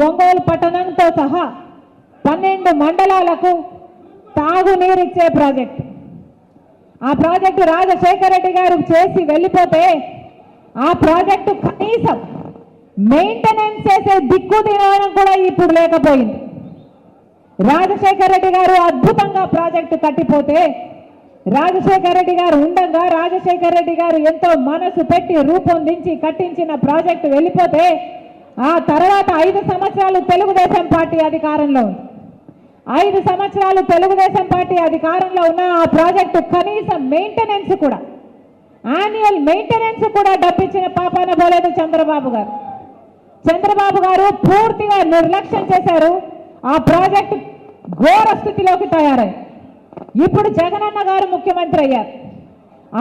ఒంగోలు పట్టణంతో సహా 12 మండలాలకు తాగునీరిచ్చే ప్రాజెక్టు. ఆ ప్రాజెక్టు రాజశేఖర రెడ్డి గారు చేసి వెళ్ళిపోతే ఆ ప్రాజెక్టు కనీసం మెయింటెనెన్స్ చేసే దిక్కు దినడం కూడా ఇప్పుడు లేకపోయింది. రాజశేఖర రెడ్డి గారు అద్భుతంగా ప్రాజెక్టు కట్టిపోతే, రాజశేఖర రెడ్డి గారు ఉండగా రాజశేఖర రెడ్డి గారు ఎంతో మనసు పెట్టి రూపొందించి కట్టించిన ప్రాజెక్టు వెళ్ళిపోతే ఆ తర్వాత 5 సంవత్సరాలు తెలుగుదేశం పార్టీ అధికారంలో ఉంది. 5 సంవత్సరాలు తెలుగుదేశం పార్టీ అధికారంలో ఉన్న ఆ ప్రాజెక్టు కనీసం మెయింటెనెన్స్ కూడా, యాన్యువల్ మెయింటెనెన్స్ కూడా డబ్బిచ్చిన పాపాన పోలేదు చంద్రబాబు గారు. చంద్రబాబు గారు పూర్తిగా నిర్లక్ష్యం చేశారు. ఆ ప్రాజెక్టు ఘోర స్థితిలోకి తయారై ఇప్పుడు జగనన్న గారు ముఖ్యమంత్రి అయ్యారు.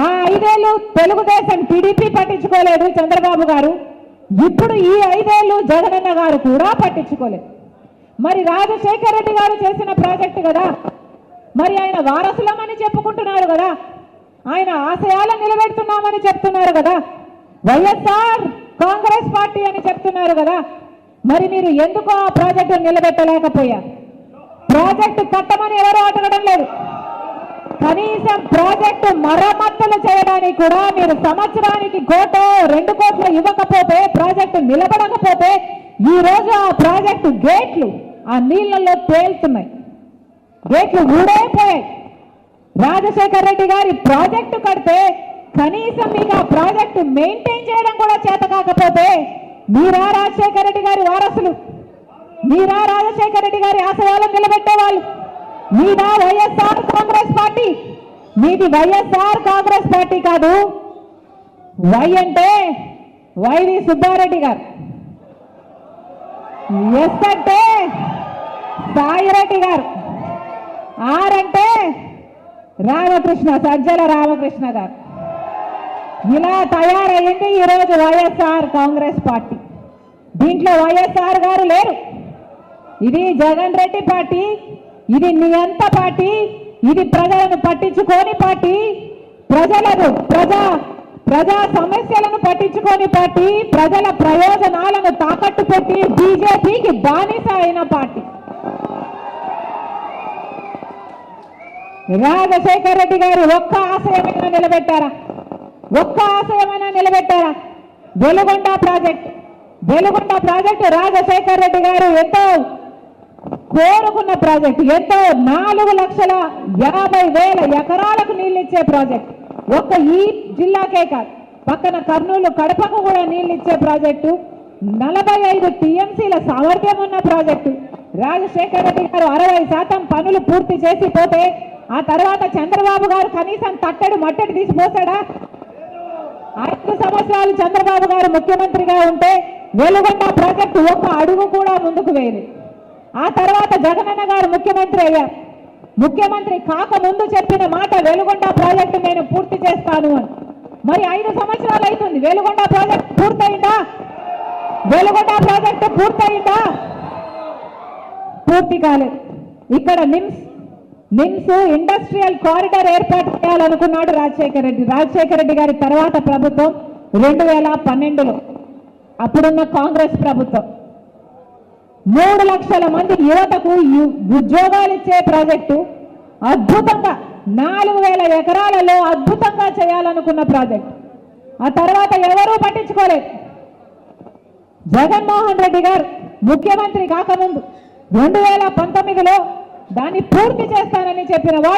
ఆ 5 ఏళ్ళు తెలుగుదేశం టీడీపీ పట్టించుకోలేదు చంద్రబాబు గారు. ఇప్పుడు ఈ 5 ఏళ్ళు జగనన్న గారు కూడా పట్టించుకోలేదు. మరి రాజశేఖర రెడ్డి గారు చేసిన ప్రాజెక్టు కదా, మరి ఆయన వారసులమని చెప్పుకుంటున్నారు కదా, ఆయన ఆశయాలను నిలబెడుతున్నామని చెప్తున్నారు కదా, వైఎస్ఆర్ కాంగ్రెస్ పార్టీ అని చెప్తున్నారు కదా, మరి మీరు ఎందుకో ఆ ప్రాజెక్టు నిలబెట్టలేకపోయారు? ప్రాజెక్టు కట్టమని ఎవరూ అడగడం లేదు. కనీసం ప్రాజెక్టు మరమ్మతులు చేయడానికి కూడా మీరు సంవత్సరానికి 1-2 కోట్లు ఇవ్వకపోతే, ప్రాజెక్టు నిలబడకపోతే ఈ రోజు ఆ ప్రాజెక్టు గేట్లు ఆ నీళ్లలో తేలుతున్నాయి, గేట్లు ఊడైపోయాయి. రాజశేఖర రెడ్డి గారి ప్రాజెక్టు కడితే కనీసం మీకు ఆ ప్రాజెక్టు మెయింటైన్ చేయడం కూడా చేత కాకపోతే మీరా రాజశేఖర రెడ్డి గారి వారసులు? మీరా రాజశేఖర రెడ్డి గారి ఆశయాలను నిలబెట్టేవాళ్ళు? మీదా వైఎస్ఆర్ కాంగ్రెస్ పార్టీ? మీది వైఎస్ఆర్ కాంగ్రెస్ పార్టీ కాదు. వై అంటే వైవి సుబ్బారెడ్డి గారు, ఎస్ అంటే సాయిరెడ్డి గారు, ఆర్ అంటే రామకృష్ణ, సజ్జల రామకృష్ణ గారు. ఇలా తయారయ్యింది ఈరోజు వైఎస్ఆర్ కాంగ్రెస్ పార్టీ. దీంట్లో వైఎస్ఆర్ గారు లేరు. ఇది జగన్ రెడ్డి పార్టీ, ఇది నియంత పార్టీ, ఇది ప్రజలను పట్టించుకోని పార్టీ, ప్రజా సమస్యలను పట్టించుకోని పార్టీ, ప్రజల ప్రయోజనాలను తాకట్టు పెట్టి బీజేపీకి బానిస అయిన పార్టీ. రాజశేఖర రెడ్డి గారు ఒక్క ఆశయమైనా నిలబెట్టారా? ఒక్క ఆశయమైనా నిలబెట్టారా? వెలుగొండ ప్రాజెక్టు రాజశేఖర రెడ్డి గారు ఎంతో కోరుకున్న ప్రాజెక్టు, ఎంతో 4,50,000 ఎకరాలకు నీళ్ళు ఇచ్చే ప్రాజెక్టు. ఒక్క ఈ జిల్లాకే కాదు, పక్కన కర్నూలు కడపకు కూడా నీళ్ళు ఇచ్చే ప్రాజెక్టు, 45 టీఎంసీల సామర్థ్యం ఉన్న ప్రాజెక్టు. రాజశేఖర రెడ్డి గారు 60% పనులు పూర్తి చేసి పోతే ఆ తర్వాత చంద్రబాబు గారు కనీసం తట్టెడు మట్టెడు తీసిపోతాడా? 5 సంవత్సరాలు చంద్రబాబు గారు ముఖ్యమంత్రిగా ఉంటే వెలుగొండ ప్రాజెక్టు ఒక్క అడుగు కూడా ముందుకు వేయలేదు. ఆ తర్వాత జగనన్న గారు ముఖ్యమంత్రి అయ్యారు. ముఖ్యమంత్రి కాకముందు చెప్పిన మాట వెలుగొండ ప్రాజెక్టు నేను పూర్తి చేస్తాను అని. మరి 5 సంవత్సరాలు అవుతుంది. వెలుగొండ ప్రాజెక్టు పూర్తయిందా? వెలుగొండ ప్రాజెక్టు పూర్తయిందా? పూర్తి కాలేదు. ఇక్కడ నిమ్స్ ఇండస్ట్రియల్ కారిడార్ ఏర్పాటు చేయాలనుకున్నాడు రాజశేఖర రెడ్డి. రాజశేఖర రెడ్డి గారి తర్వాత ప్రభుత్వం 2012లో అప్పుడున్న కాంగ్రెస్ ప్రభుత్వం 3 లక్షల మంది యువతకు ఉద్యోగాలు ఇచ్చే ప్రాజెక్టు, అద్భుతంగా 4,000 ఎకరాలలో అద్భుతంగా చేయాలనుకున్న ప్రాజెక్టు. ఆ తర్వాత ఎవరూ పట్టించుకోలేదు. జగన్మోహన్ రెడ్డి గారు ముఖ్యమంత్రి కాకముందు 2019లో దాన్ని పూర్తి చేస్తానని చెప్పిన వాడు